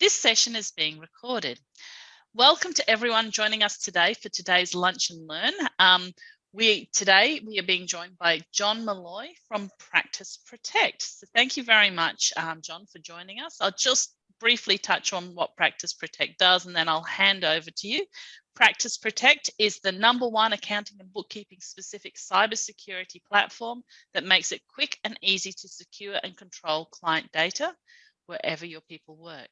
This session is being recorded. Welcome to everyone joining us today for today's Lunch and Learn. Today we are being joined by John Malloy from Practice Protect. So thank you very much, John, for joining us. I'll just briefly touch on what Practice Protect does, and then I'll hand over to you. Practice Protect is the #1 accounting and bookkeeping specific cybersecurity platform that makes it quick and easy to secure and control client data wherever your people work.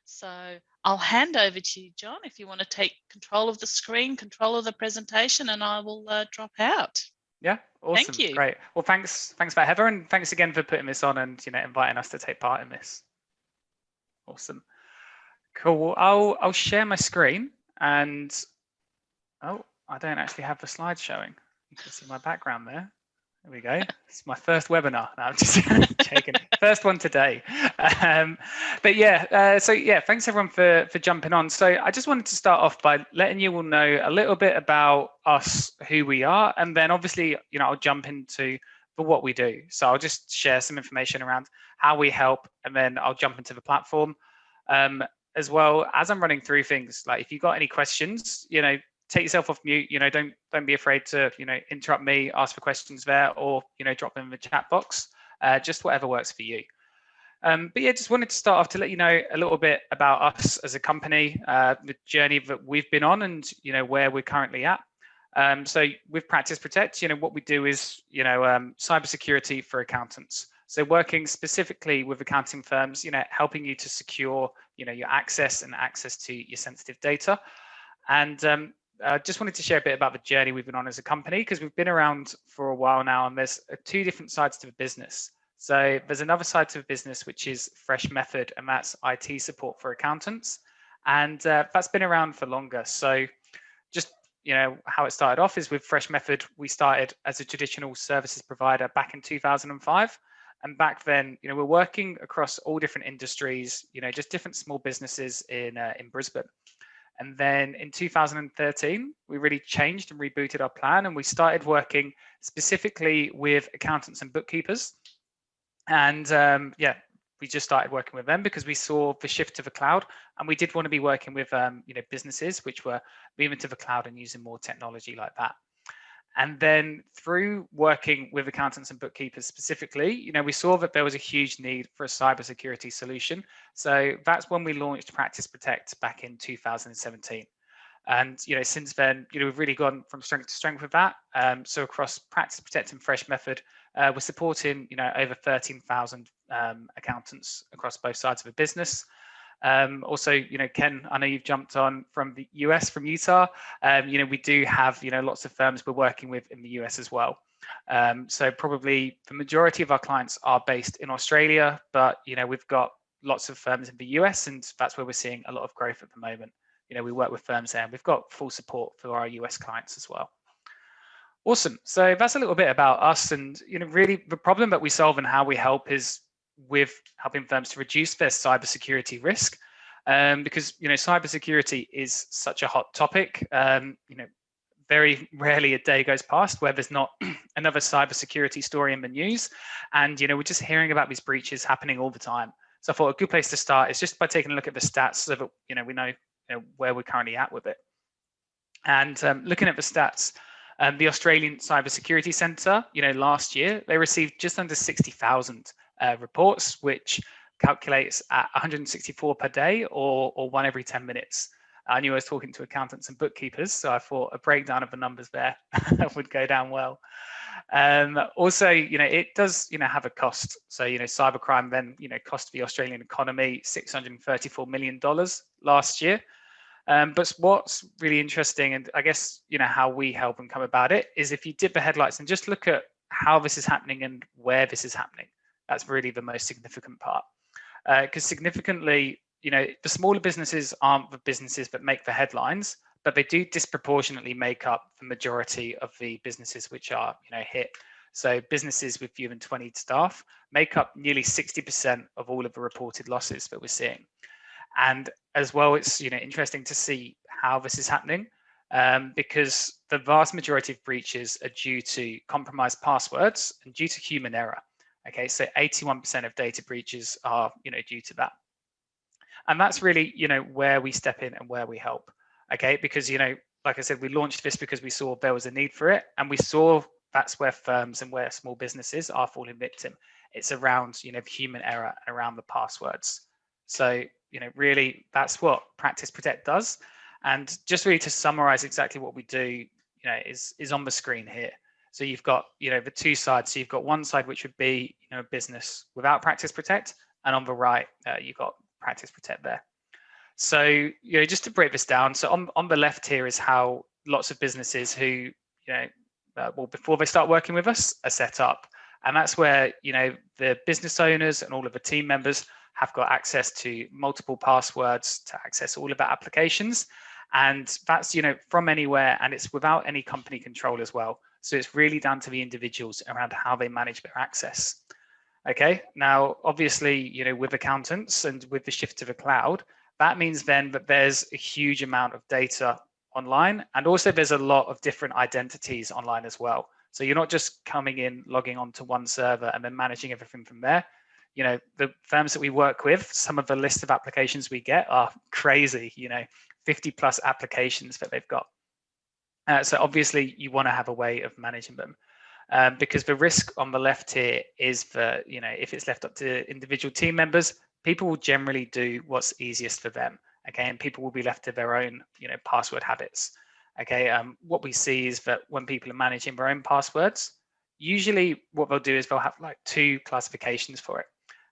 So I'll hand over to you, John, if you want to take control of the screen, control of the presentation, and I will drop out. Yeah, awesome. Thank you. Great. Well, thanks for that, Heather, and thanks again for putting this on and inviting us to take part in this. Awesome. Cool. Well, I'll share my screen, and I don't actually have the slides showing. You can see my background there. There we go. It's my first webinar. No, I'm just joking. First one today. But yeah, so yeah, thanks everyone for jumping on. So I just wanted to start off by letting you all know a little bit about us, who we are, and then obviously, I'll jump into what we do. So I'll just share some information around how we help, and then I'll jump into the platform. As well as I'm running through things, like if you've got any questions, take yourself off mute, don't be afraid to, interrupt me, ask for questions there, or, drop them in the chat box, just whatever works for you. But yeah, just wanted to start off to let you know a little bit about us as a company, the journey that we've been on and, where we're currently at. So with Practice Protect, what we do is, cybersecurity for accountants. So working specifically with accounting firms, helping you to secure, your access to your sensitive data. And I just wanted to share a bit about the journey we've been on as a company, because we've been around for a while now, and there's two different sides to the business. So there's another side to the business, which is Fresh Method, and that's IT support for accountants. And that's been around for longer. So just, how it started off is with Fresh Method, we started as a traditional services provider back in 2005. And back then, we're working across all different industries, just different small businesses in Brisbane. And then in 2013, we really changed and rebooted our plan, and we started working specifically with accountants and bookkeepers. And yeah, we just started working with them because we saw the shift to the cloud, and we did want to be working with businesses which were moving to the cloud and using more technology like that. And then through working with accountants and bookkeepers specifically, we saw that there was a huge need for a cybersecurity solution. So that's when we launched Practice Protect back in 2017. And since then, we've really gone from strength to strength with that. So across Practice Protect and Fresh Method, we're supporting over 13,000 accountants across both sides of the business. Also, Ken, I know you've jumped on from the US, from Utah. We do have, lots of firms we're working with in the US as well. So probably the majority of our clients are based in Australia, but, we've got lots of firms in the US, and that's where we're seeing a lot of growth at the moment. We work with firms there, and we've got full support for our US clients as well. Awesome. So that's a little bit about us, and, really the problem that we solve and how we help is with helping firms to reduce their cybersecurity risk, because cybersecurity is such a hot topic. Very rarely a day goes past where there's not another cybersecurity story in the news, and we're just hearing about these breaches happening all the time. So I thought a good place to start is just by taking a look at the stats, so that we know, where we're currently at with it. And looking at the stats, the Australian Cybersecurity Centre, last year they received just under 60,000 reports, which calculates at 164 per day, or one every 10 minutes. I knew I was talking to accountants and bookkeepers, so I thought a breakdown of the numbers there would go down well. Also, it does, have a cost. So, cybercrime then, cost the Australian economy $634 million last year. But what's really interesting, and I guess, how we help and come about it, is if you dip the headlights and just look at how this is happening and where this is happening. That's really the most significant part. Because significantly, the smaller businesses aren't the businesses that make the headlines, but they do disproportionately make up the majority of the businesses which are, hit. So businesses with fewer than 20 staff make up nearly 60% of all of the reported losses that we're seeing. And as well, it's interesting to see how this is happening, because the vast majority of breaches are due to compromised passwords and due to human error. Okay, so 81% of data breaches are due to that. And that's really, where we step in and where we help. Okay, because, like I said, we launched this because we saw there was a need for it, and we saw that's where firms and where small businesses are falling victim. It's around, human error, around the passwords. So, really that's what Practice Protect does. And just really to summarize exactly what we do, is on the screen here. So you've got, the two sides. So you've got one side, which would be, a business without Practice Protect, and on the right, you've got Practice Protect there. So, just to break this down, so on the left here is how lots of businesses who, well, before they start working with us are set up. And that's where, the business owners and all of the team members have got access to multiple passwords to access all of their applications. And that's, from anywhere, and it's without any company control as well. So it's really down to the individuals around how they manage their access. Okay, now, obviously, with accountants and with the shift to the cloud, that means then that there's a huge amount of data online, and also there's a lot of different identities online as well. So you're not just coming in, logging onto one server and then managing everything from there. The firms that we work with, some of the list of applications we get are crazy, 50 plus applications that they've got. So obviously you want to have a way of managing them. Because the risk on the left here is that, if it's left up to individual team members, people will generally do what's easiest for them. Okay, and people will be left to their own, password habits. Okay, what we see is that when people are managing their own passwords, usually what they'll do is they'll have like two classifications for it.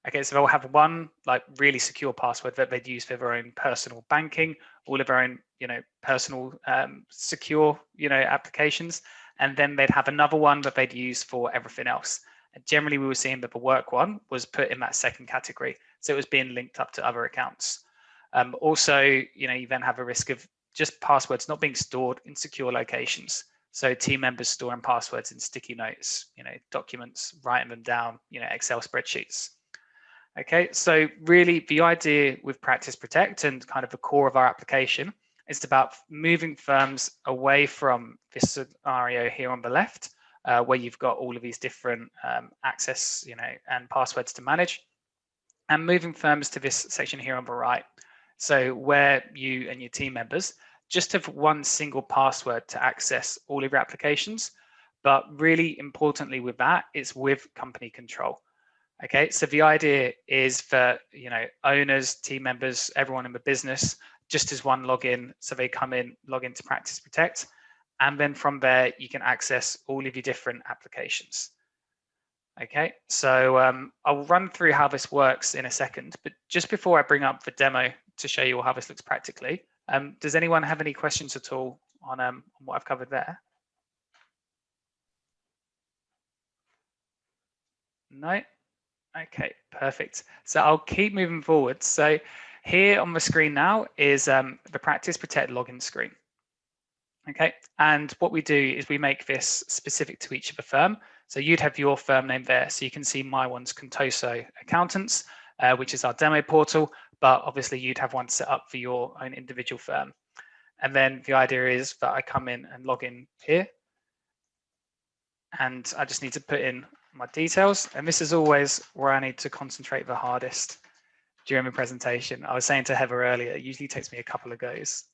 Okay, so they'll have one like really secure password that they'd use for their own personal banking, all of their own, personal secure, applications. And then they'd have another one that they'd use for everything else. And generally, we were seeing that the work one was put in that second category. So it was being linked up to other accounts. Also, you then have a risk of just passwords not being stored in secure locations. So team members storing passwords in sticky notes, documents, writing them down, Excel spreadsheets. Okay, so really the idea with Practice Protect and kind of the core of our application is about moving firms away from this scenario here on the left, where you've got all of these different access, and passwords to manage, and moving firms to this section here on the right. So where you and your team members just have one single password to access all of your applications, but really importantly with that, it's with company control. Okay, so the idea is for, owners, team members, everyone in the business, just as one login. So they come in, log into Practice Protect, and then from there, you can access all of your different applications. Okay, so I'll run through how this works in a second, but just before I bring up the demo to show you how this looks practically, does anyone have any questions at all on what I've covered there? No? Okay, perfect. So I'll keep moving forward. So here on the screen now is the Practice Protect login screen. Okay, and what we do is we make this specific to each of the firm. So you'd have your firm name there. So you can see my one's Contoso Accountants, which is our demo portal, but obviously you'd have one set up for your own individual firm. And then the idea is that I come in and log in here, and I just need to put in my details. And this is always where I need to concentrate the hardest during the presentation. I was saying to Heather earlier, it usually takes me a couple of goes.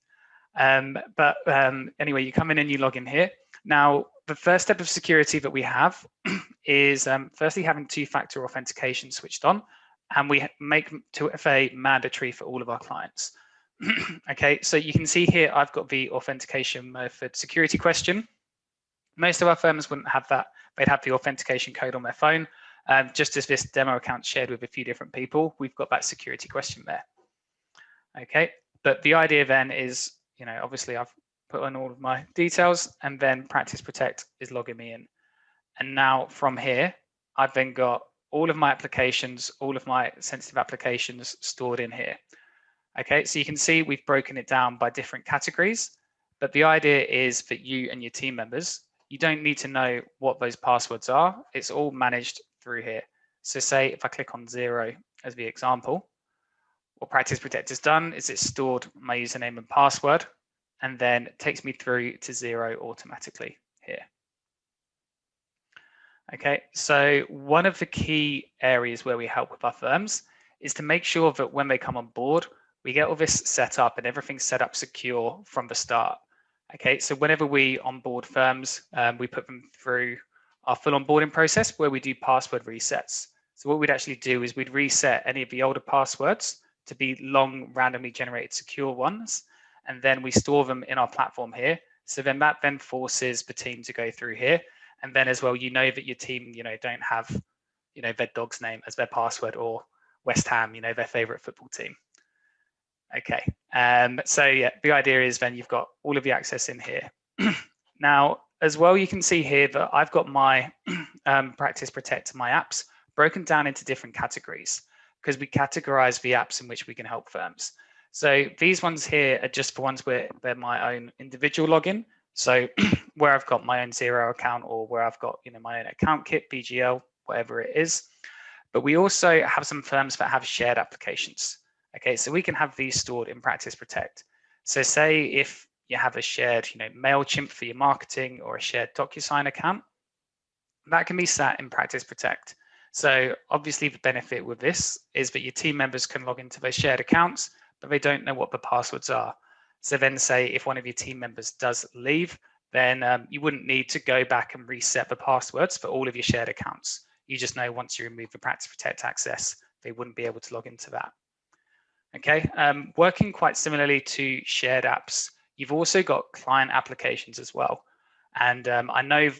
Anyway, you come in and you log in here. Now, the first step of security that we have is firstly having two-factor authentication switched on, and we make 2FA mandatory for all of our clients. Okay, so you can see here, I've got the authentication method security question. Most of our firms wouldn't have that. They'd have the authentication code on their phone. Just as this demo account shared with a few different people, we've got that security question there. Okay, but the idea then is, obviously I've put in all of my details, and then Practice Protect is logging me in. And now from here, I've then got all of my applications, all of my sensitive applications stored in here. Okay, so you can see we've broken it down by different categories, but the idea is that you and your team members, you don't need to know what those passwords are. It's all managed through here. So say if I click on 0 as the example, what Practice Protect has done is it's stored my username and password, and then it takes me through to 0 automatically here. Okay, so one of the key areas where we help with our firms is to make sure that when they come on board, we get all this set up and everything's set up secure from the start. Okay, so whenever we onboard firms, we put them through our full onboarding process where we do password resets. So what we'd actually do is we'd reset any of the older passwords to be long, randomly generated secure ones, and then we store them in our platform here. So then that then forces the team to go through here, and then as well, you know that your team, don't have, their dog's name as their password or West Ham, their favorite football team. Okay, so yeah, the idea is then you've got all of the access in here. Now, as well, you can see here that I've got my Practice Protect, my apps, broken down into different categories because we categorize the apps in which we can help firms. So these ones here are just the ones where they're my own individual login. So where I've got my own Xero account or where I've got my own account kit, BGL, whatever it is. But we also have some firms that have shared applications. Okay, so we can have these stored in Practice Protect. So say if you have a shared MailChimp for your marketing or a shared DocuSign account, that can be sat in Practice Protect. So obviously the benefit with this is that your team members can log into those shared accounts, but they don't know what the passwords are. So then say if one of your team members does leave, then you wouldn't need to go back and reset the passwords for all of your shared accounts. You just know once you remove the Practice Protect access, they wouldn't be able to log into that. Okay, working quite similarly to shared apps, you've also got client applications as well. And I know,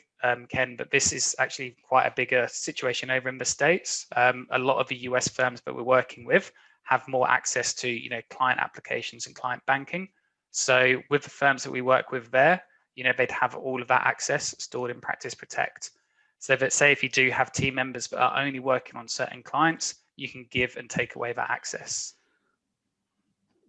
Ken, but this is actually quite a bigger situation over in the States. A lot of the US firms that we're working with have more access to client applications and client banking. So with the firms that we work with there, they'd have all of that access stored in Practice Protect. So that say if you do have team members that are only working on certain clients, you can give and take away that access.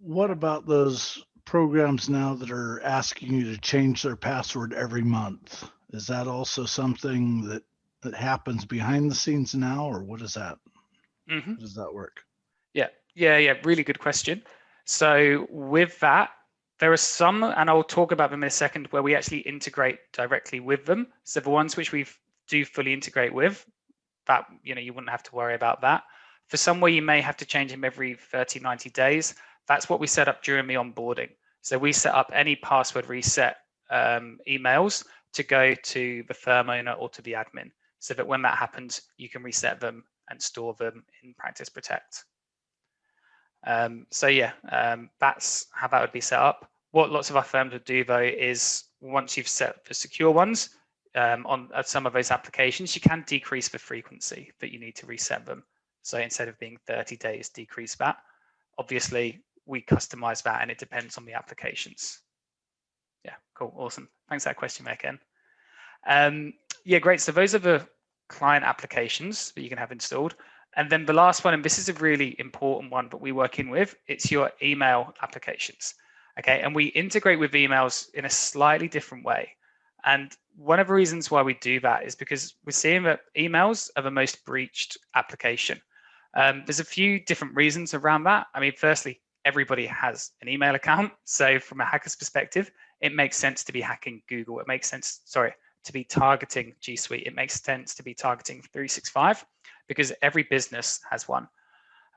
What about those programs now that are asking you to change their password every month? Is that also something that happens behind the scenes now, or what is that? Mm-hmm. How does that work? Yeah, really good question. So with that, there are some, and I'll talk about them in a second, where we actually integrate directly with them. So the ones which we do fully integrate with, that you wouldn't have to worry about that. For some where you may have to change them every 30, 90 days, that's what we set up during the onboarding. So we set up any password reset emails to go to the firm owner or to the admin, so that when that happens, you can reset them and store them in Practice Protect. So yeah, that's how that would be set up. What lots of our firms would do though is once you've set the secure ones on some of those applications, you can decrease the frequency that you need to reset them. So instead of being 30 days, decrease that. Obviously, we customize that and it depends on the applications. Yeah, cool, awesome. Thanks for that question, Ken. Yeah, great. So those are the client applications that you can have installed. And then the last one, and this is a really important one that we work in with, it's your email applications. Okay, and we integrate with emails in a slightly different way. And one of the reasons why we do that is because we're seeing that emails are the most breached application. There's a few different reasons around that. I mean, firstly, everybody has an email account. So from a hacker's perspective, it makes sense to be hacking Google. It makes sense, to be targeting G Suite. It makes sense to be targeting 365 because every business has one.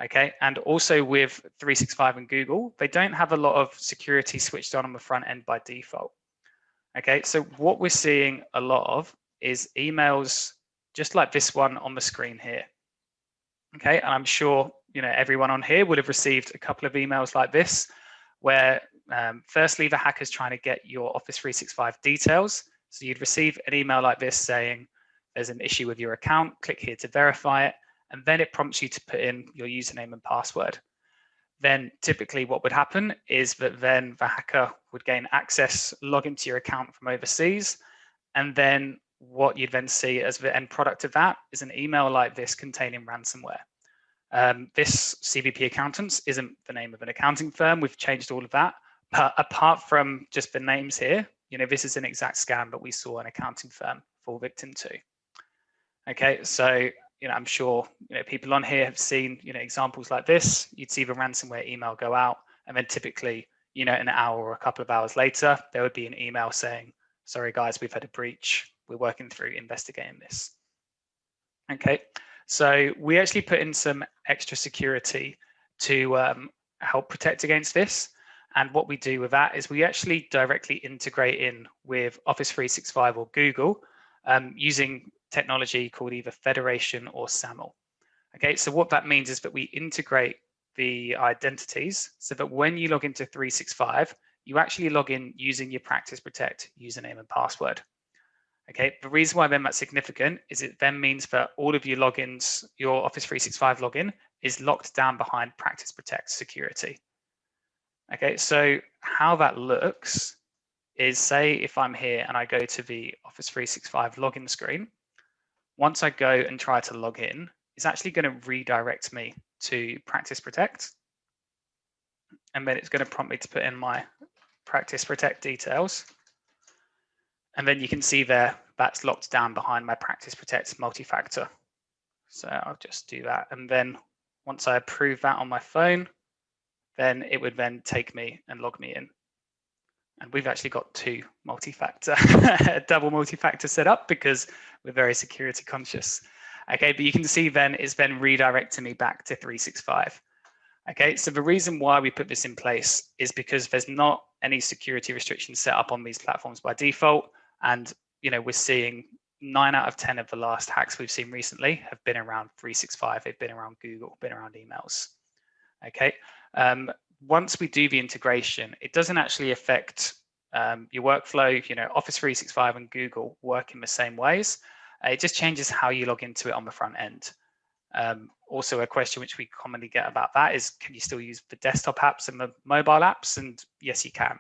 Okay, and also with 365 and Google, they don't have a lot of security switched on the front end by default. Okay, so what we're seeing a lot of is emails just like this one on the screen here. Okay, and I'm sure everyone on here would have received a couple of emails like this, where firstly the hacker's trying to get your Office 365 details. So you'd receive an email like this saying there's an issue with your account, click here to verify it, and then it prompts you to put in your username and password. Then typically what would happen is that then the hacker would gain access, log into your account from overseas, and then what you'd then see as the end product of that is an email like this containing ransomware. This CVP Accountants isn't the name of an accounting firm. We've changed all of that. But apart from just the names here, this is an exact scam that we saw an accounting firm fall victim to. Okay, so I'm sure people on here have seen examples like this. You'd see the ransomware email go out, and then typically an hour or a couple of hours later, there would be an email saying, "Sorry guys, we've had a breach. We're working through investigating this." Okay, so we actually put in some extra security to help protect against this. And what we do with that is we actually directly integrate in with Office 365 or Google using technology called either Federation or SAML. Okay, so what that means is that we integrate the identities so that when you log into 365, you actually log in using your Practice Protect username and password. Okay, the reason why then that's significant is it then means that all of your logins, your Office 365 login is locked down behind Practice Protect security. Okay, so how that looks is, say if I'm here and I go to the Office 365 login screen, once I go and try to log in, it's actually going to redirect me to Practice Protect. And then it's going to prompt me to put in my Practice Protect details. And then you can see there, that's locked down behind my Practice Protect multi-factor. So I'll just do that. And then once I approve that on my phone, then it would then take me and log me in. And we've actually got two multi-factor, double multi-factor set up because we're very security conscious. Okay, but you can see then it's then redirecting me back to 365. Okay, so the reason why we put this in place is because there's not any security restrictions set up on these platforms by default. And, you know, we're seeing 9 out of 10 of the last hacks we've seen recently have been around 365. They've been around Google, been around emails. Okay, once we do the integration, it doesn't actually affect your workflow. You know, Office 365 and Google work in the same ways. It just changes how you log into it on the front end. Also, a question which we commonly get about that is, can you still use the desktop apps and the mobile apps? And yes, you can.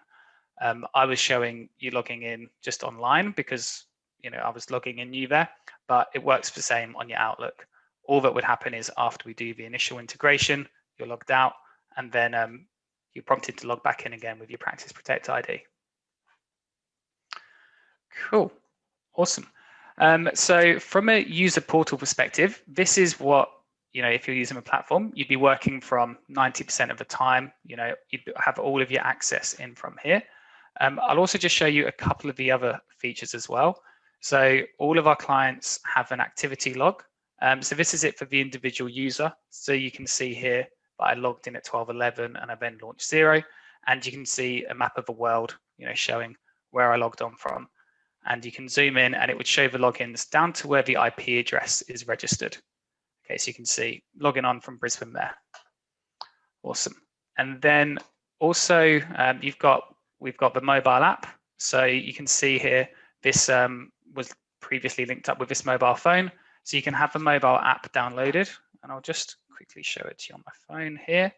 I was showing you logging in just online because, you know, I was logging in new there, but it works the same on your Outlook. All that would happen is after we do the initial integration, you're logged out, and then you're prompted to log back in again with your Practice Protect ID. Cool, awesome. So from a user portal perspective, this is what, you know, if you're using a platform, you'd be working from 90% of the time. You know, you'd have all of your access in from here. I'll also just show you a couple of the other features as well. So all of our clients have an activity log. So this is it for the individual user. So you can see here that I logged in at 12:11 and I then launched 0. And you can see a map of the world, you know, showing where I logged on from. And you can zoom in and it would show the logins down to where the IP address is registered. Okay, so you can see logging on from Brisbane there. Awesome. And then also we've got the mobile app. So you can see here, this was previously linked up with this mobile phone. So you can have the mobile app downloaded, and I'll just quickly show it to you on my phone here.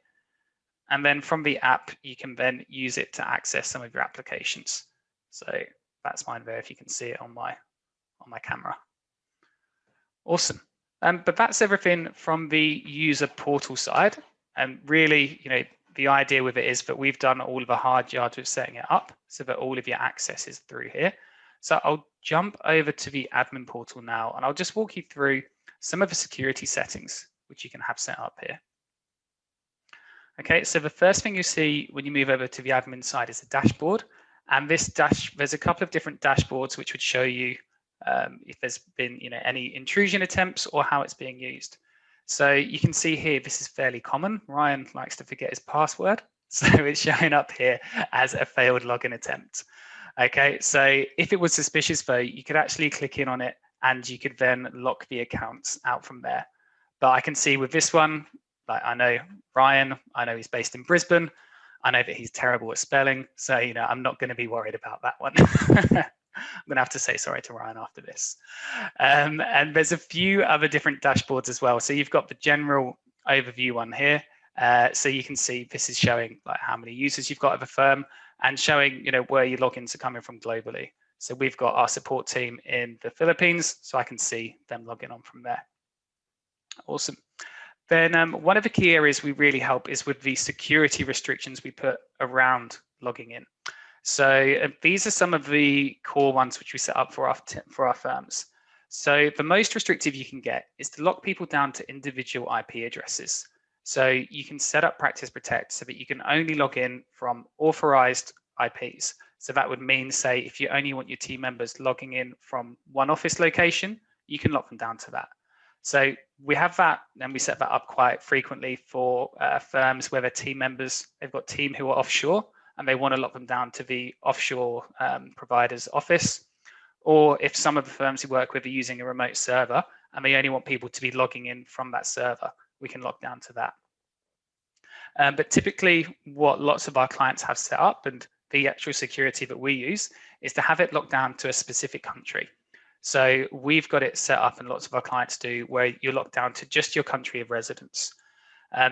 And then from the app, you can then use it to access some of your applications. So that's mine there, if you can see it on my camera. Awesome. But that's everything from the user portal side. And really, you know, the idea with it is that we've done all of the hard yards with setting it up so that all of your access is through here. So I'll jump over to the admin portal now, and I'll just walk you through some of the security settings which you can have set up here. Okay, so the first thing you see when you move over to the admin side is the dashboard. And this there's a couple of different dashboards which would show you if there's been, you know, any intrusion attempts or how it's being used. So you can see here, this is fairly common. Ryan likes to forget his password. So it's showing up here as a failed login attempt. Okay, so if it was suspicious though, you could actually click in on it and you could then lock the accounts out from there. But I can see with this one, like I know Ryan, I know he's based in Brisbane. I know that he's terrible at spelling. So, you know, I'm not going to be worried about that one. I'm going to have to say sorry to Ryan after this. And there's a few other different dashboards as well. So you've got the general overview one here. So you can see this is showing like how many users you've got of a firm and showing, you know, where your logins are coming from globally. So we've got our support team in the Philippines, so I can see them logging on from there. Awesome. Then one of the key areas we really help is with the security restrictions we put around logging in. So these are some of the core ones which we set up for our firms. So the most restrictive you can get is to lock people down to individual IP addresses. So you can set up Practice Protect so that you can only log in from authorized IPs. So that would mean, say, if you only want your team members logging in from one office location, you can lock them down to that. So we have that, and we set that up quite frequently for firms where their team members, they've got team who are offshore and they want to lock them down to the offshore provider's office. Or if some of the firms we work with are using a remote server and they only want people to be logging in from that server, we can lock down to that. But typically what lots of our clients have set up, and the actual security that we use, is to have it locked down to a specific country. So we've got it set up, and lots of our clients do, where you're locked down to just your country of residence.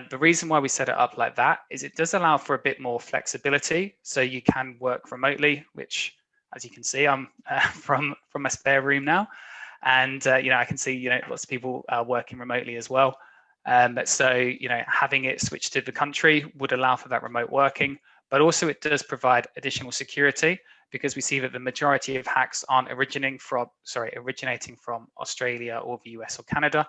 The reason why we set it up like that is it does allow for a bit more flexibility. So you can work remotely, which, as you can see, I'm from my spare room now. And, I can see, lots of people working remotely as well. So, having it switched to the country would allow for that remote working, but also it does provide additional security, because we see that the majority of hacks aren't originating from Australia or the US or Canada.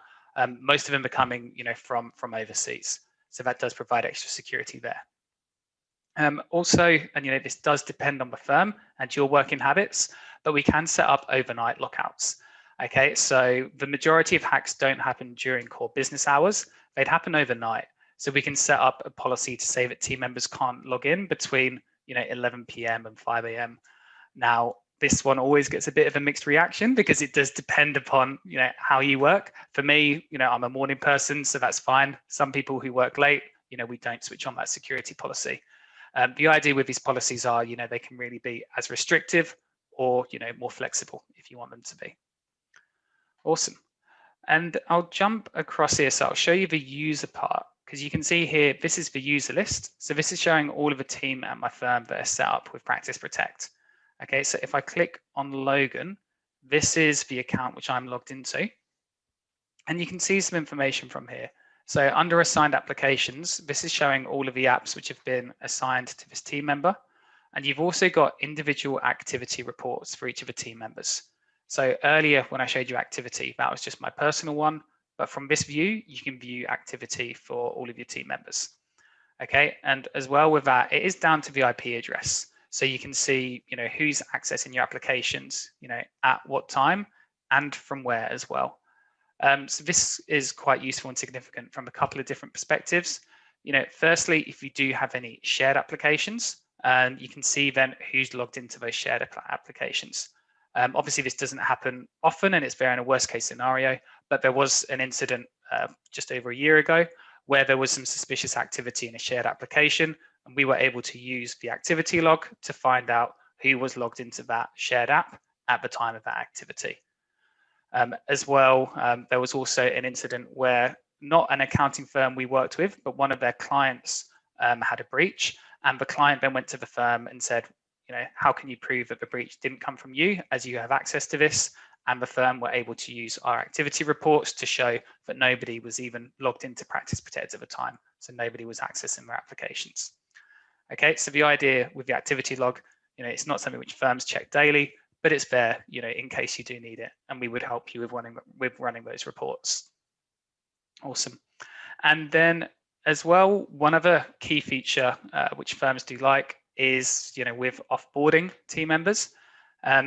Most of them are coming, from overseas. So that does provide extra security there. Also, and this does depend on the firm and your working habits, but we can set up overnight lockouts. Okay, so the majority of hacks don't happen during core business hours. They'd happen overnight. So we can set up a policy to say that team members can't log in between 11 p.m. and 5 a.m. Now, this one always gets a bit of a mixed reaction, because it does depend upon how you work. For me, I'm a morning person, so that's fine. Some people who work late, we don't switch on that security policy. The idea with these policies are, they can really be as restrictive or more flexible if you want them to be. Awesome. And I'll jump across here. So I'll show you the user part, because you can see here, this is the user list. So this is showing all of the team at my firm that are set up with Practice Protect. Okay, so if I click on Logan, this is the account which I'm logged into. And you can see some information from here. So under assigned applications, this is showing all of the apps which have been assigned to this team member. And you've also got individual activity reports for each of the team members. So earlier when I showed you activity, that was just my personal one. But from this view, you can view activity for all of your team members. Okay, and as well with that, it is down to the IP address. So you can see, who's accessing your applications, at what time and from where as well. So this is quite useful and significant from a couple of different perspectives. Firstly, if you do have any shared applications, you can see then who's logged into those shared applications. Obviously, this doesn't happen often, and it's very in a worst case scenario, but there was an incident just over a year ago where there was some suspicious activity in a shared application, and we were able to use the activity log to find out who was logged into that shared app at the time of that activity. As well, there was also an incident where not an accounting firm we worked with, but one of their clients had a breach, and the client then went to the firm and said, how can you prove that the breach didn't come from you, as you have access to this? And the firm were able to use our activity reports to show that nobody was even logged into Practice Protect at the time. So nobody was accessing their applications. Okay, so the idea with the activity log, it's not something which firms check daily, but it's there, in case you do need it. And we would help you with running those reports. Awesome. And then as well, one other key feature which firms do like is, with offboarding team members.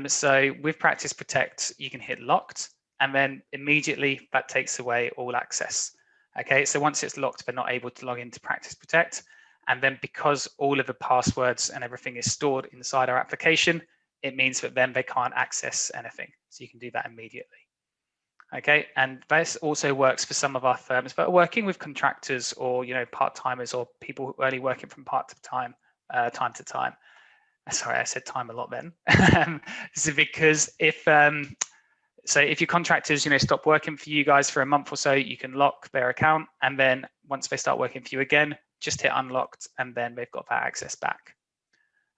So with Practice Protect, you can hit locked, and then immediately that takes away all access. Okay, so once it's locked, they're not able to log into Practice Protect. And then because all of the passwords and everything is stored inside our application, it means that then they can't access anything. So you can do that immediately. Okay, and this also works for some of our firms that are working with contractors or part-timers or people who are only working from time to time. Sorry, I said time a lot then. So because if your contractors stop working for you guys for a month or so, you can lock their account, and then once they start working for you again, just hit unlocked, and then they've got that access back.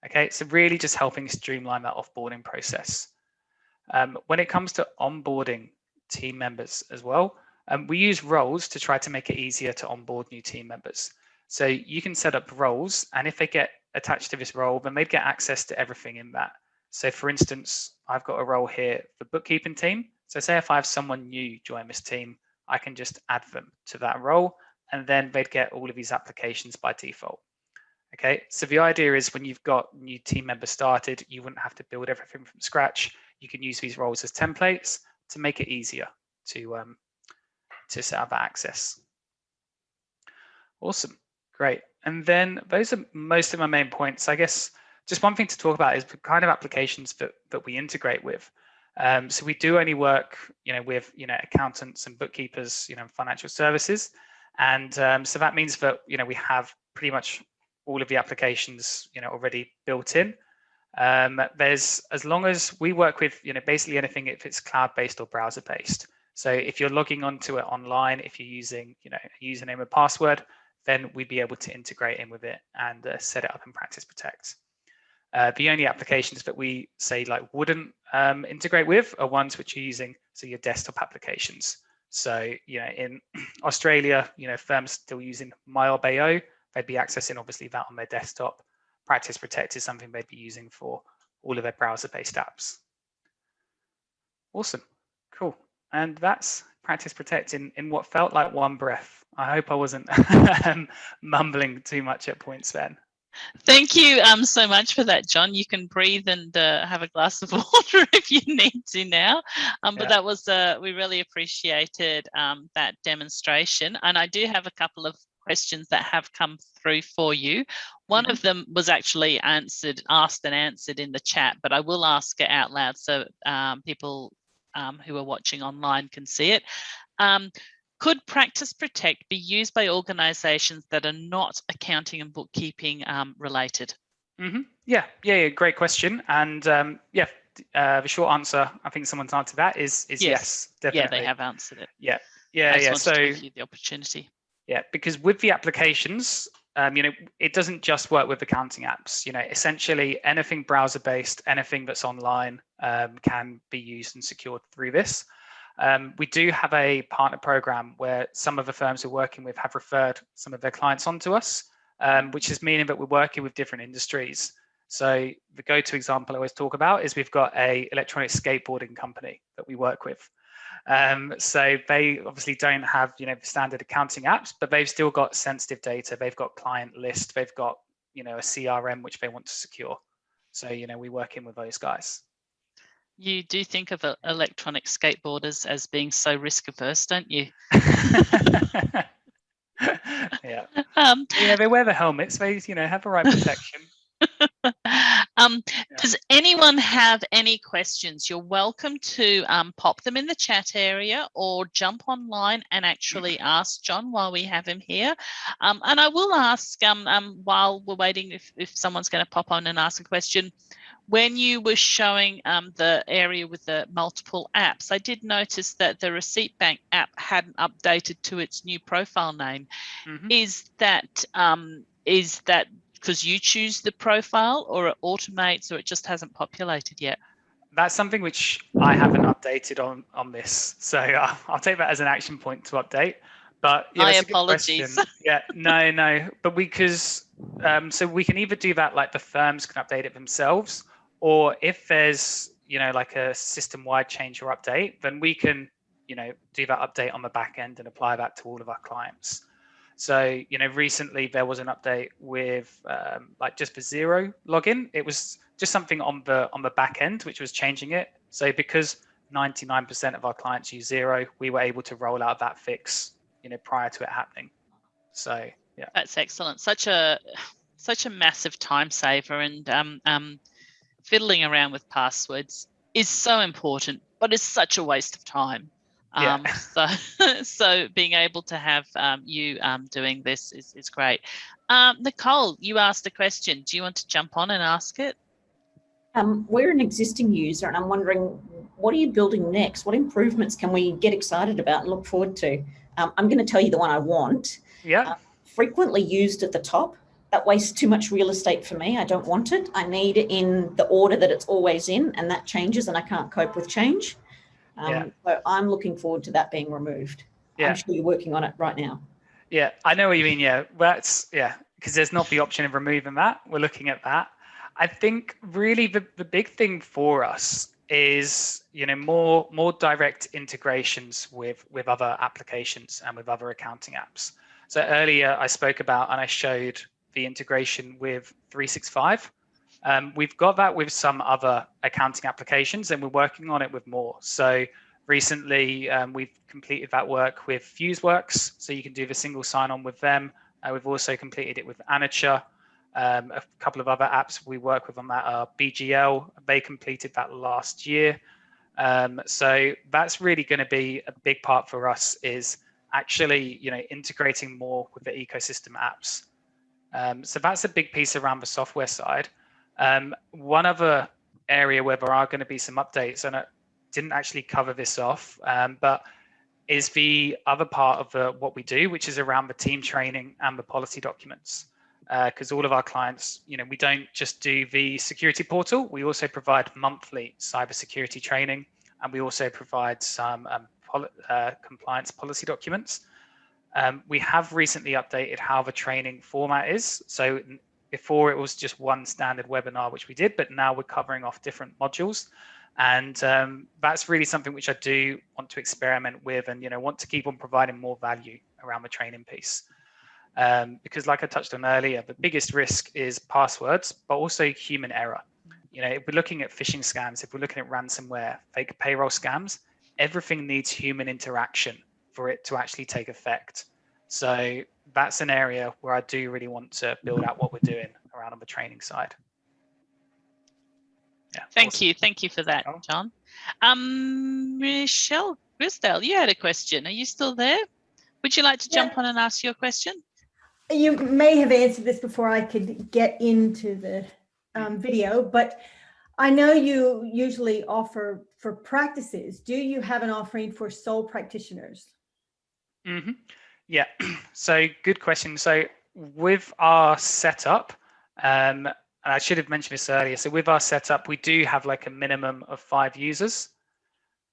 Okay, so really just helping streamline that offboarding process. When it comes to onboarding team members as well, we use roles to try to make it easier to onboard new team members. So you can set up roles, and if they get attached to this role, then they'd get access to everything in that. So for instance, I've got a role here for bookkeeping team. So say if I have someone new join this team, I can just add them to that role, and then they'd get all of these applications by default. Okay, so the idea is when you've got new team members started, you wouldn't have to build everything from scratch. You can use these roles as templates to make it easier to set up access. Awesome, great. And then those are most of my main points. I guess just one thing to talk about is the kind of applications that we integrate with. So we do only work, with accountants and bookkeepers, financial services, and so that means that we have pretty much all of the applications already built in. There's, as long as we work with basically anything if it's cloud-based or browser-based. So if you're logging onto it online, if you're using a username and password, then we'd be able to integrate in with it and set it up in Practice Protect. The only applications that we say wouldn't integrate with are ones which are using your desktop applications. So in Australia, firms still using MyOBAO, they'd be accessing obviously that on their desktop. Practice Protect is something they'd be using for all of their browser-based apps. Awesome, cool. And that's Practice Protect in what felt like one breath. I hope I wasn't mumbling too much at points then. Thank you so much for that, John. You can breathe and have a glass of water if you need to now. But that was, we really appreciated that demonstration. And I do have a couple of questions that have come through for you. One of them was actually asked and answered in the chat, but I will ask it out loud so people who are watching online can see it. Could Practice Protect be used by organisations that are not accounting and bookkeeping related? Yeah, great question. And the short answer, I think someone's answered that is yes, definitely. Yeah, they have answered it. Yeah. I just wanted to give you the opportunity. Yeah, because with the applications, it doesn't just work with accounting apps. Essentially anything browser-based, anything that's online can be used and secured through this. We do have a partner program where some of the firms we're working with have referred some of their clients onto us, which is meaning that we're working with different industries. So the go-to example I always talk about is we've got a electronic skateboarding company that we work with. So they obviously don't have the standard accounting apps, but they've still got sensitive data. They've got client list. They've got a CRM which they want to secure. So we work in with those guys. You do think of electronic skateboarders as being so risk averse, don't you? Yeah. They wear the helmets. They have the right protection. Does anyone have any questions? You're welcome to pop them in the chat area or jump online and actually ask John while we have him here. And I will ask while we're waiting if someone's going to pop on and ask a question. When you were showing the area with the multiple apps, I did notice that the Receipt Bank app hadn't updated to its new profile name. Is that because you choose the profile, or it automates, or it just hasn't populated yet? That's something which I haven't updated on this, so I'll take that as an action point to update. But yeah, my that's apologies. A good question. No, but because so we can either do that, like the firms can update it themselves, or if there's like a system-wide change or update, then we can do that update on the back end and apply that to all of our clients. So recently there was an update with like just the Xero login. It was just something on the back end which was changing it. So because 99% of our clients use Xero, we were able to roll out that fix prior to it happening. So yeah, that's excellent. Such a massive time saver, and fiddling around with passwords is so important, but it's such a waste of time. So being able to have you doing this is great. Nicole, you asked a question. Do you want to jump on and ask it? We're an existing user, and I'm wondering, what are you building next? What improvements can we get excited about and look forward to? I'm going to tell you the one I want. Yeah. Frequently used at the top. That wastes too much real estate for me. I don't want it. I need it in the order that it's always in, and that changes, and I can't cope with change. So I'm looking forward to that being removed. I'm sure you're working on it right now. Yeah, I know what you mean. Yeah, because there's not the option of removing that. We're looking at that. I think really the big thing for us is more direct integrations with other applications and with other accounting apps. So earlier I spoke about and I showed the integration with 365. We've got that with some other accounting applications, and we're working on it with more. So Recently, we've completed that work with FuseWorks, so you can do the single sign-on with them. We've also completed it with Anature. A couple of other apps we work with on that are BGL. They completed that last year. So that's really going to be a big part for us, is actually, integrating more with the ecosystem apps. So that's a big piece around the software side. One other area where there are going to be some updates, and I didn't actually cover this off, but is the other part of what we do, which is around the team training and the policy documents. Because all of our clients, we don't just do the security portal, we also provide monthly cybersecurity training, and we also provide some compliance policy documents. We have recently updated how the training format is. So before it was just one standard webinar, which we did, but now we're covering off different modules. And that's really something which I do want to experiment with, and want to keep on providing more value around the training piece. Because like I touched on earlier, the biggest risk is passwords, but also human error. If we're looking at phishing scams, if we're looking at ransomware, fake payroll scams, everything needs human interaction for it to actually take effect. So that's an area where I do really want to build out what we're doing around on the training side. Yeah. Thank you for that, John. Michelle Grisdale, you had a question. Are you still there? Would you like to jump on and ask your question? You may have answered this before I could get into the video, but I know you usually offer for practices. Do you have an offering for sole practitioners? Mm-hmm. Yeah, so good question. So with our setup, and I should have mentioned this earlier, so with our setup, we do have like a minimum of 5 users,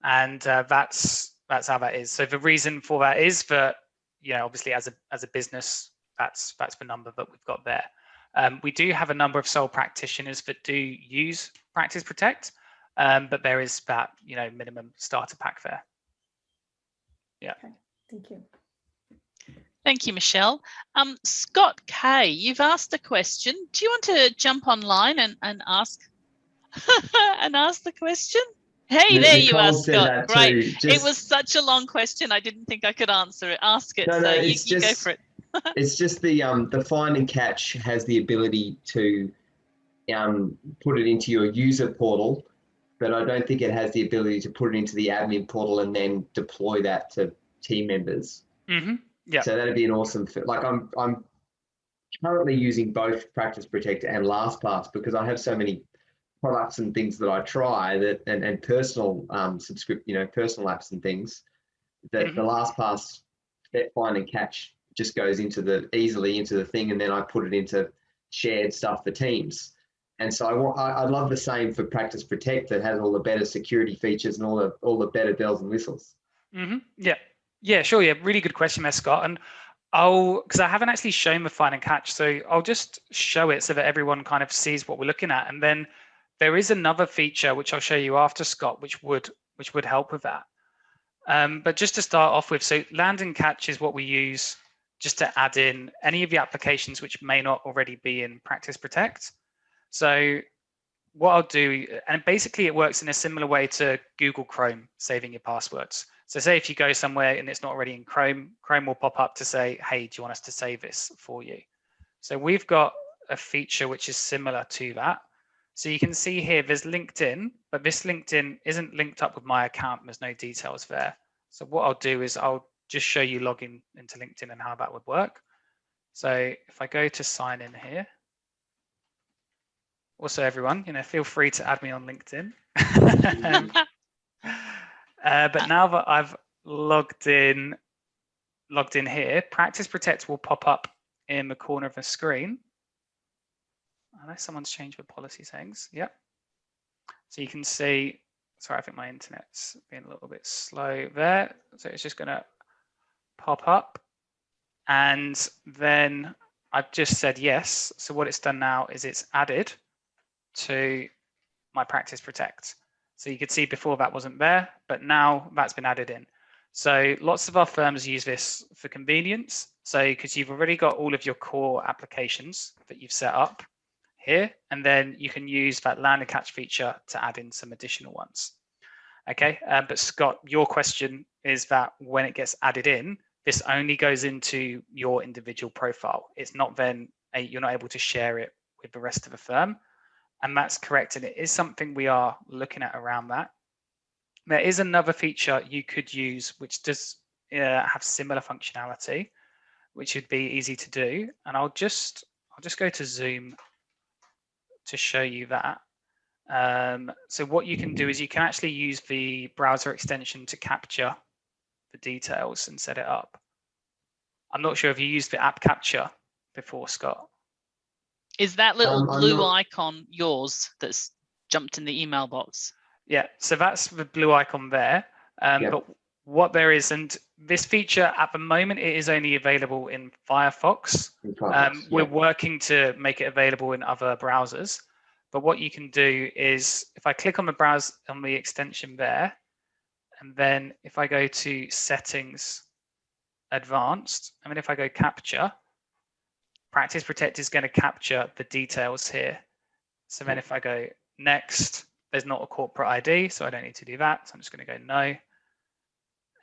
and that's how that is. So the reason for that is that, obviously as a business, that's the number that we've got there. We do have a number of sole practitioners that do use Practice Protect, but there is that minimum starter pack there. Yeah. Okay, thank you. Thank you, Michelle. Scott K, you've asked a question. Do you want to jump online and ask and ask the question? Hey, there you are, Scott. Great. It was such a long question. I didn't think I could answer it. Ask it. No, you go for it. It's just the find and catch has the ability to put it into your user portal, but I don't think it has the ability to put it into the admin portal and then deploy that to team members. Mm-hmm. Yeah. So that'd be an awesome fit. Like I'm currently using both Practice Protect and LastPass because I have so many products and things that I try that and personal personal apps and things that the LastPass find and catch just goes easily into the thing, and then I put it into shared stuff for teams. And so I love the same for Practice Protect that has all the better security features and all the better bells and whistles. Mm-hmm. Yeah, sure. Yeah, really good question there, Scott. And because I haven't actually shown the find and catch, so I'll just show it so that everyone kind of sees what we're looking at. And then there is another feature which I'll show you after, Scott, which would help with that. But just to start off with, so land and catch is what we use just to add in any of the applications which may not already be in Practice Protect. So what I'll do, and basically it works in a similar way to Google Chrome saving your passwords. So say if you go somewhere and it's not already in Chrome, Chrome will pop up to say, hey, do you want us to save this for you? So we've got a feature which is similar to that. So you can see here, there's LinkedIn, but this LinkedIn isn't linked up with my account. There's no details there. So what I'll do is I'll just show you logging into LinkedIn and how that would work. So if I go to sign in here, also everyone, feel free to add me on LinkedIn. But now that I've logged in here, Practice Protect will pop up in the corner of the screen. Unless someone's changed the policy settings. Yep. So you can see, sorry, I think my internet's being a little bit slow there. So it's just going to pop up. And then I've just said yes. So what it's done now is it's added to my Practice Protect. So you could see before that wasn't there, but now that's been added in. So lots of our firms use this for convenience. So because you've already got all of your core applications that you've set up here, and then you can use that land and catch feature to add in some additional ones. Okay, but Scott, your question is that when it gets added in, this only goes into your individual profile. It's not then, you're not able to share it with the rest of the firm. And that's correct. And it is something we are looking at around that. There is another feature you could use, which does have similar functionality, which would be easy to do. And I'll just go to Zoom to show you that. So what you can do is you can actually use the browser extension to capture the details and set it up. I'm not sure if you used the app capture before, Scott. Is that little blue icon yours that's jumped in the email box? Yeah, so that's the blue icon there. But what there is, and this feature at the moment, it is only available in Firefox. We're working to make it available in other browsers. But what you can do is, if I click on the browse on the extension there, and then if I go to Settings, Advanced, and then if I go Capture, Practice Protect is going to capture the details here. So then if I go Next, there's not a corporate ID, so I don't need to do that. So I'm just going to go No.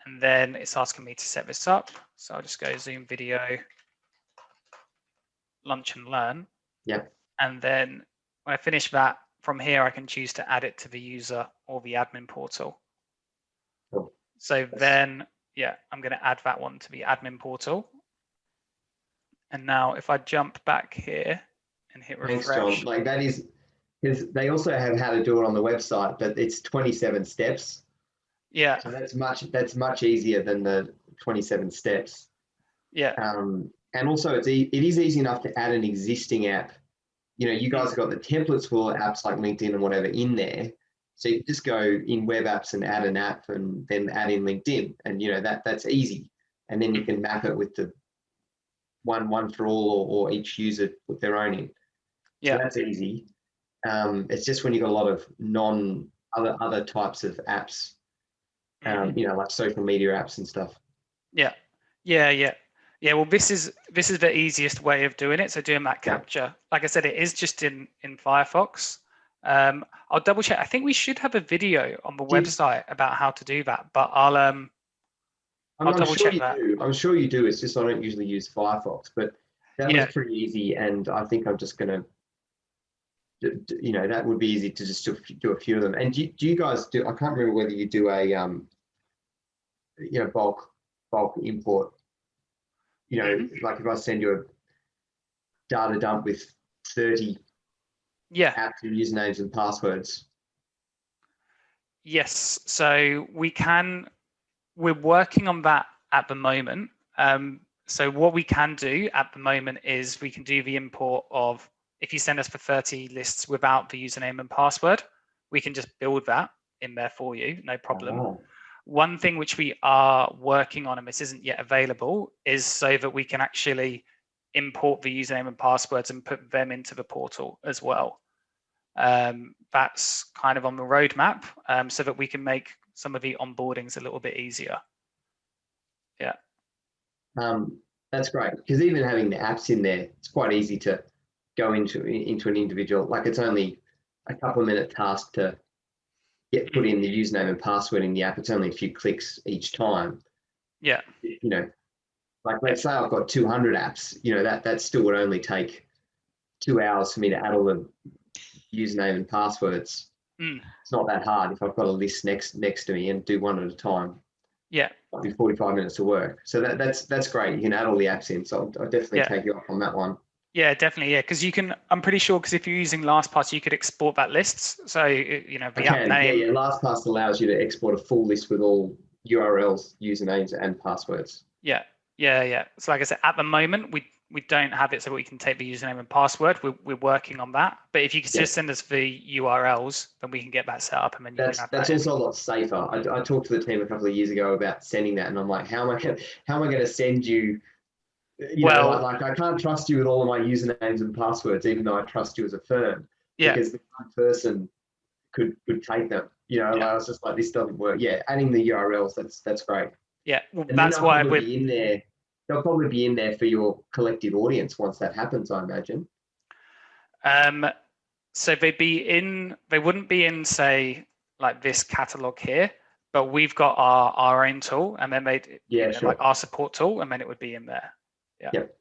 And then it's asking me to set this up. So I'll just go Zoom Video, Lunch and Learn. Yep. And then when I finish that, from here, I can choose to add it to the user or the admin portal. Cool. So then, yeah, I'm going to add that one to the admin portal. And now if I jump back here and hit refresh. Thanks, John. Like that is, because they also have how to do it on the website, but it's 27 steps. Yeah. So that's much easier than the 27 steps. Yeah. And also it is easy enough to add an existing app. You know, you guys have got the templates for apps like LinkedIn and whatever in there. So you just go in web apps and add an app and then add in LinkedIn, and you know that's easy. And then you can map it with the one for all, or each user put their own in. Yeah, so that's easy. It's just when you've got a lot of other types of apps, you know, like social media apps and stuff. Yeah. Well, this is the easiest way of doing it. So doing that capture, like I said, it is just in Firefox. I'll double check. I think we should have a video on the website about how to do that, but I'll double check that. I'm sure you do. It's just I don't usually use Firefox, but that was pretty easy, and I think I'm just gonna, you know, that would be easy to just do a few of them. And do you guys do? I can't remember whether you do a you know, bulk import. You know, like if I send you a data dump with 30 apps and usernames and passwords. Yes, so we're working on that at the moment. So what we can do at the moment is we can do the import of, if you send us for 30 lists without the username and password, we can just build that in there for you, no problem. Oh. One thing which we are working on, and this isn't yet available, is so that we can actually import the username and passwords and put them into the portal as well. That's kind of on the roadmap, so that we can make some of the onboardings a little bit easier. Yeah. That's great, because even having the apps in there, it's quite easy to go into an individual. Like it's only a couple of minute task to put in the username and password in the app. It's only a few clicks each time. Yeah. You know, like let's say I've got 200 apps, you know, that still would only take 2 hours for me to add all the username and passwords. It's not that hard if I've got a list next to me and do one at a time. Yeah. It'll be 45 minutes to work. So that's great. You can add all the apps in. So I'll definitely take you up on that one. Yeah, definitely. Yeah, because you can, I'm pretty sure, because if you're using LastPass, you could export that list. So, you know, the app name. Yeah, LastPass allows you to export a full list with all URLs, usernames, and passwords. Yeah. So like I said, at the moment, we don't have it so we can take the username and password. We're working on that. But if you could just send us the URLs, then we can get that set up, and then you can have that's also a lot safer. I talked to the team a couple of years ago about sending that, and I'm like, how am I going to send you? You know, like I can't trust you with all of my usernames and passwords, even though I trust you as a firm. Yeah. Because the one person could take them. You know, I was just like, this doesn't work. Yeah, adding the URLs, that's great. Yeah, well, that's why we're in there. They'll probably be in there for your collective audience once that happens, I imagine. So they wouldn't be in, say, like this catalog here, but we've got our own tool, and then they'd sure. like our support tool, and then it would be in there. Yeah. Yep.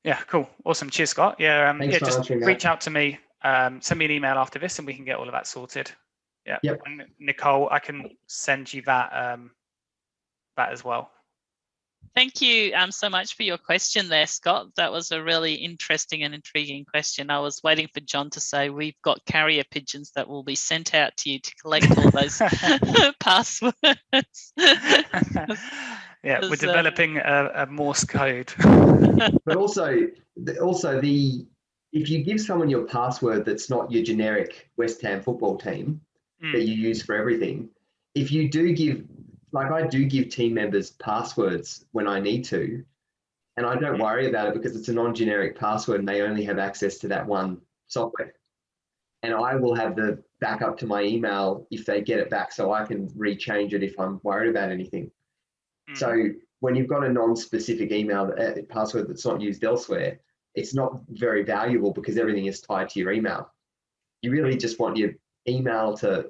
Yeah, cool. Awesome. Cheers, Scott. Yeah, Thanks for just answering that. reach out to me, send me an email after this, and we can get all of that sorted. Yeah. Yep. And Nicole, I can send you that that as well. Thank you so much for your question there, Scott. That was a really interesting and intriguing question. I was waiting for John to say we've got carrier pigeons that will be sent out to you to collect all those passwords. Yeah, we're developing a Morse code. But also if you give someone your password that's not your generic West Ham football team that you use for everything, if you do give, like I do give team members passwords when I need to, and I don't worry about it because it's a non-generic password and they only have access to that one software. And I will have the backup to my email if they get it back, so I can rechange it if I'm worried about anything. So when you've got a non-specific email password that's not used elsewhere, it's not very valuable because everything is tied to your email. You really just want your email to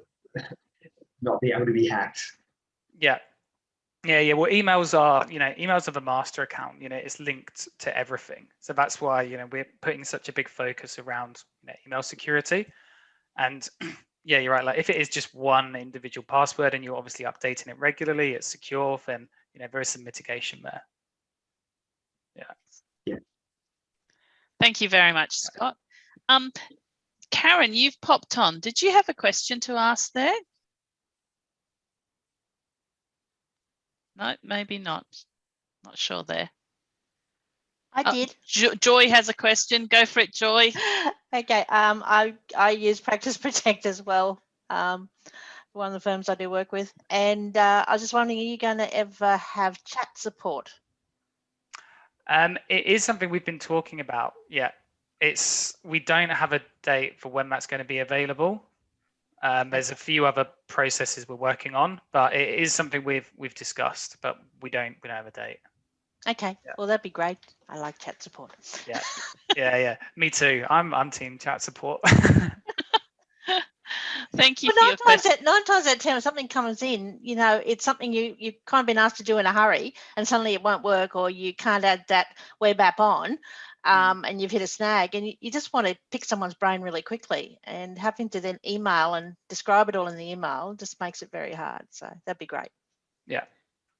not be able to be hacked. Yeah. Well, emails are, emails of a master account, it's linked to everything. So that's why, we're putting such a big focus around email security. And yeah, you're right. Like if it is just one individual password and you're obviously updating it regularly, it's secure, then, there is some mitigation there. Yeah. Thank you very much, Scott. Karen, you've popped on. Did you have a question to ask there? No, maybe not. Not sure there. I did. Joy has a question. Go for it, Joy. Okay. I use Practice Protect as well. One of the firms I do work with, and I was just wondering, are you going to ever have chat support? It is something we've been talking about. Yeah, we don't have a date for when that's going to be available. There's a few other processes we're working on, but it is something we've discussed, but we don't have a date. Okay, well that'd be great. I like chat support. Yeah. Me too. I'm team chat support. Thank you for your question. 9 times out of 10, when something comes in, it's something you've kind of been asked to do in a hurry, and suddenly it won't work, or you can't add that web app on, and you've hit a snag, and you just want to pick someone's brain really quickly, and having to then email and describe it all in the email just makes it very hard. So that'd be great. Yeah.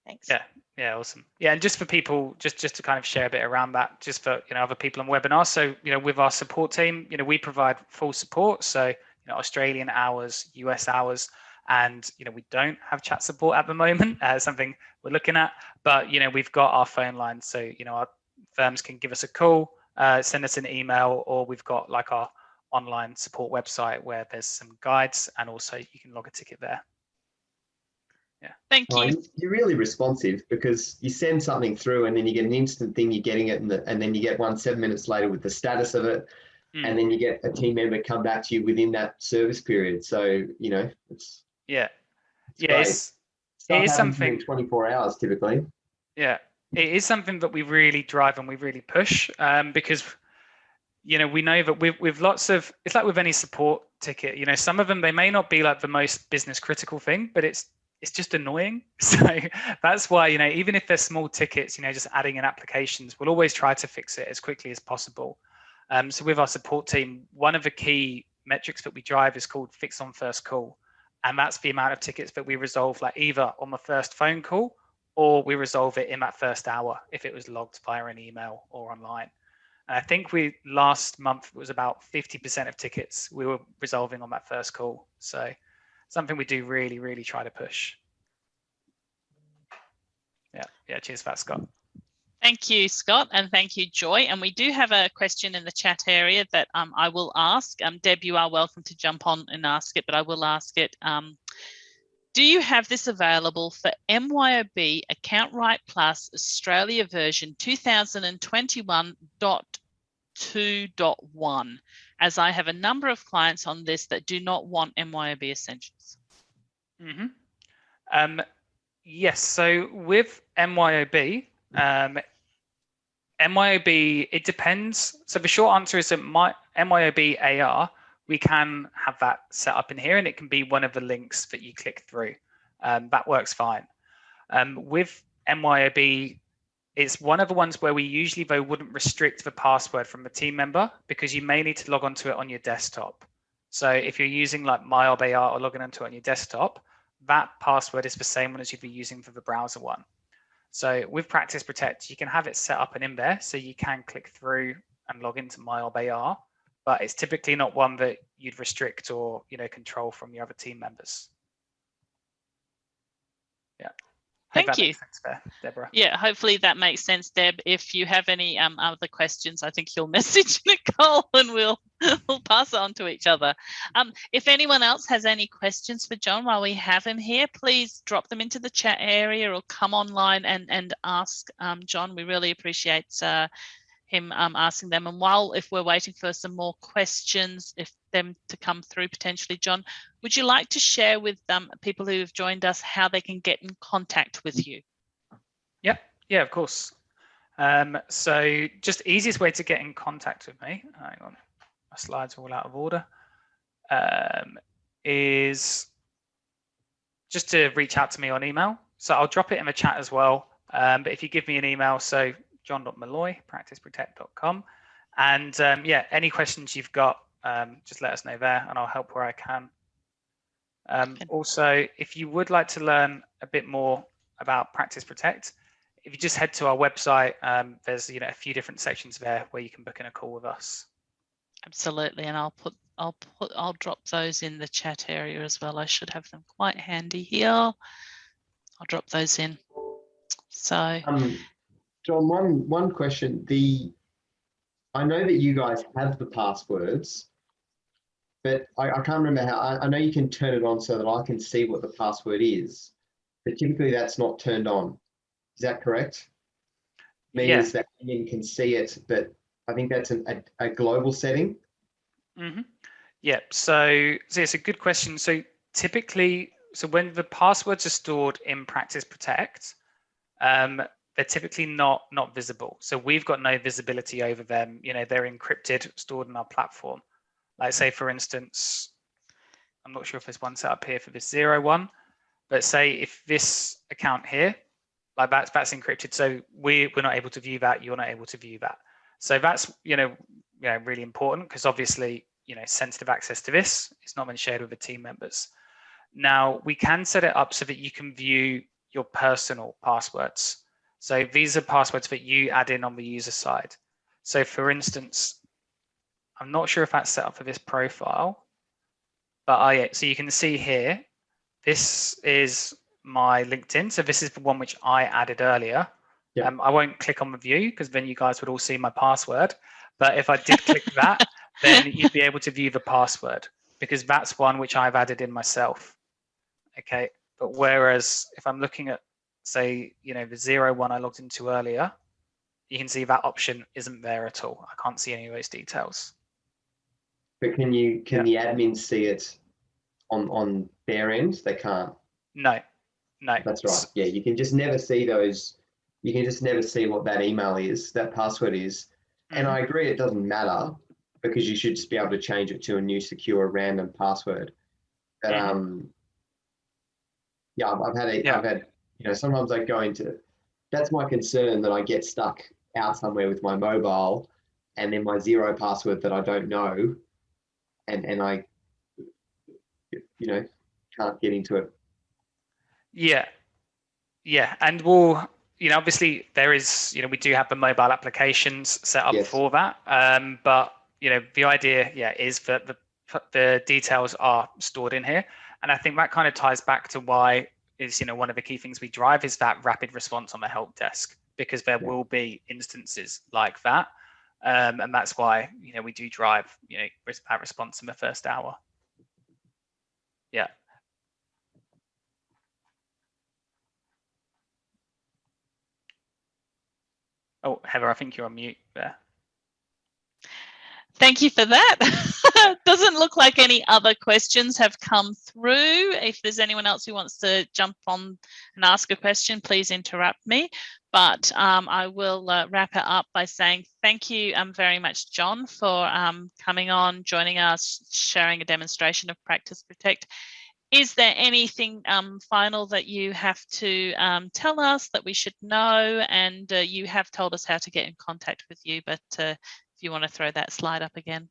Thanks. Yeah, awesome. Yeah, and just for people, just to kind of share a bit around that, just for other people on webinars. So with our support team, we provide full support. So Australian hours, US hours, and we don't have chat support at the moment. Something we're looking at, but we've got our phone line, so our firms can give us a call, send us an email, or we've got like our online support website where there's some guides, and also you can log a ticket there. Yeah. Thank you. You're really responsive because you send something through and then you get an instant thing, you're getting it, and then you get 7 minutes later with the status of it. And then you get a team member come back to you within that service period. So, it's it is something 24 hours typically. Yeah, it is something that we really drive and we really push, because we know that with lots of, it's like with any support ticket, some of them, they may not be like the most business critical thing, but it's just annoying. So that's why, even if they're small tickets, just adding in applications, we'll always try to fix it as quickly as possible. So with our support team, one of the key metrics that we drive is called fix on first call. And that's the amount of tickets that we resolve, like either on the first phone call, or we resolve it in that first hour if it was logged via an email or online. And I think last month it was about 50% of tickets we were resolving on that first call. So something we do really, really try to push. Yeah. Cheers for that, Scott. Thank you, Scott, and thank you, Joy. And we do have a question in the chat area that I will ask. Deb, you are welcome to jump on and ask it, but I will ask it. Do you have this available for MYOB Account Right Plus Australia version 2021.2.1? As I have a number of clients on this that do not want MYOB Essentials. Yes, so with MYOB, MYOB, it depends. So the short answer is that MYOB AR we can have that set up in here, and it can be one of the links that you click through. That works fine. With MYOB, it's one of the ones where we usually, though, wouldn't restrict the password from the team member, because you may need to log onto it on your desktop. So if you're using like MyOBAR or logging onto it on your desktop, that password is the same one as you'd be using for the browser one. So with Practice Protect, you can have it set up and in there, so you can click through and log into MyOBAR, but it's typically not one that you'd restrict or control from your other team members. Yeah. Thank you. There, Deborah. Yeah, hopefully that makes sense, Deb. If you have any other questions, I think you'll message Nicole and we'll pass it on to each other. If anyone else has any questions for John while we have him here, please drop them into the chat area or come online and ask John. We really appreciate him asking them. And if we're waiting for some more questions, if them to come through potentially, John, would you like to share with people who have joined us how they can get in contact with you? Yeah, of course. So just easiest way to get in contact with me, hang on, my slides are all out of order, is just to reach out to me on email. So I'll drop it in the chat as well. But if you give me an email, so john.malloy@practiceprotect.com, and yeah, any questions you've got, just let us know there and I'll help where I can. Also, if you would like to learn a bit more about Practice Protect, if you just head to our website, there's a few different sections there where you can book in a call with us. Absolutely, and I'll drop those in the chat area as well. I should have them quite handy here. I'll drop those in. So John, one question. I know that you guys have the passwords, but I can't remember how. I know you can turn it on so that I can see what the password is, but typically that's not turned on. Is that correct? Means that you can see it, but I think that's a global setting. Mm-hmm. Yeah. So it's a good question. So typically, when the passwords are stored in Practice Protect, they're typically not visible. So we've got no visibility over them. They're encrypted, stored in our platform. Like say, for instance, I'm not sure if there's one set up here for this 01, but say if this account here, like that's encrypted, so we're not able to view that, you're not able to view that. So that's really important, because obviously sensitive access to this is not been shared with the team members. Now we can set it up so that you can view your personal passwords. So these are passwords that you add in on the user side. So for instance, I'm not sure if that's set up for this profile, but so you can see here, this is my LinkedIn. So this is the one which I added earlier. Yeah. I won't click on the view because then you guys would all see my password. But if I did click that, then you'd be able to view the password, because that's one which I've added in myself. Okay. But whereas if I'm looking at, say, the 01 I logged into earlier, you can see that option isn't there at all. I can't see any of those details. But can the admins see it on their end? They can't. No. That's right. Yeah, you can just never see those. You can just never see what that email is, that password is. Mm-hmm. And I agree, it doesn't matter, because you should just be able to change it to a new secure random password. But yeah, I've had sometimes I go into. That's my concern, that I get stuck out somewhere with my mobile, and then my 0 password that I don't know, and I can't get into it. Yeah, and we'll obviously there is we do have the mobile applications set up for that, but the idea is that the details are stored in here, and I think that kind of ties back to why is one of the key things we drive is that rapid response on the help desk, because there will be instances like that, and that's why we do drive that response in the first hour. Yeah. Oh, Heather, I think you're on mute there. Thank you for that. Doesn't look like any other questions have come through. If there's anyone else who wants to jump on and ask a question, please interrupt me. But I will wrap it up by saying thank you very much, John, for coming on, joining us, sharing a demonstration of Practice Protect. Is there anything final that you have to tell us that we should know? And you have told us how to get in contact with you, but if you want to throw that slide up again.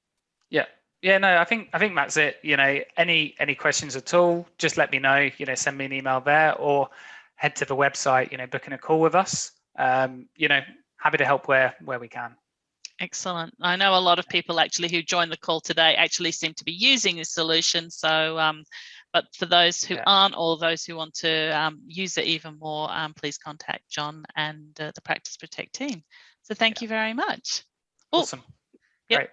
Yeah, no, I think that's it. You know, any questions at all, just let me know. You know, send me an email there or head to the website. You know, booking a call with us. You know, happy to help where we can. Excellent. I know a lot of people actually who joined the call today actually seem to be using this solution. So, but for those who aren't, or those who want to use it even more, please contact John and the Practice Protect team. So thank you very much. Awesome. Yep.